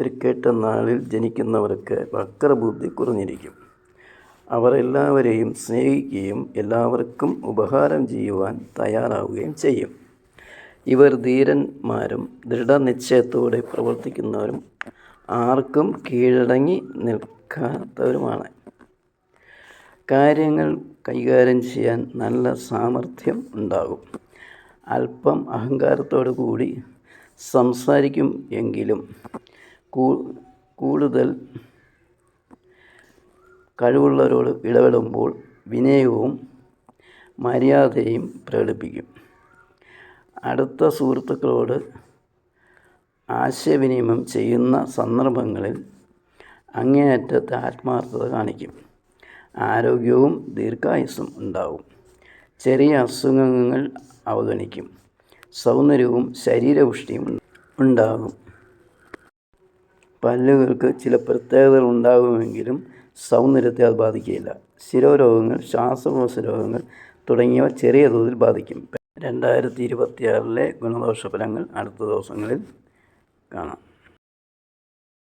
തൃക്കേട്ട നാളിൽ ജനിക്കുന്നവർക്ക് വക്രബുദ്ധി കുറഞ്ഞിരിക്കും. അവർ എല്ലാവരെയും സ്നേഹിക്കുകയും എല്ലാവർക്കും ഉപകാരം ചെയ്യുവാൻ തയ്യാറാവുകയും ചെയ്യും. ഇവർ ധീരന്മാരും ദൃഢനിശ്ചയത്തോടെ പ്രവർത്തിക്കുന്നവരും ആർക്കും കീഴടങ്ങി നിൽക്കാത്തവരുമാണ്. കാര്യങ്ങൾ കൈകാര്യം ചെയ്യാൻ നല്ല സാമർഥ്യം ഉണ്ടാകും. അല്പം അഹങ്കാരത്തോടു കൂടി സംസാരിക്കും എങ്കിലും കൂടുതൽ കഴിവുള്ളവരോട് ഇടപെടുമ്പോൾ വിനയവും മര്യാദയും പ്രകടിപ്പിക്കും. അടുത്ത സുഹൃത്തുക്കളോട് ആശയവിനിമയം ചെയ്യുന്ന സന്ദർഭങ്ങളിൽ അങ്ങേയറ്റത്തെ ആത്മാർത്ഥത കാണിക്കും. ആരോഗ്യവും ദീർഘായുസ്സും ഉണ്ടാകും. ചെറിയ അസുഖങ്ങൾ അവഗണിക്കും. സൗന്ദര്യവും ശരീരപുഷ്ടിയും ഉണ്ടാകും. പല്ലുകൾക്ക് ചില പ്രത്യേകതകൾ ഉണ്ടാകുമെങ്കിലും സൗന്ദര്യത്തെ അത് ബാധിക്കുകയില്ല. ശിരോരോഗങ്ങൾ, ശ്വാസകോശ രോഗങ്ങൾ തുടങ്ങിയവ ചെറിയ തോതിൽ ബാധിക്കും. 2026 ഗുണദോഷ ഫലങ്ങൾ അടുത്ത ദിവസങ്ങളിൽ കാണാം.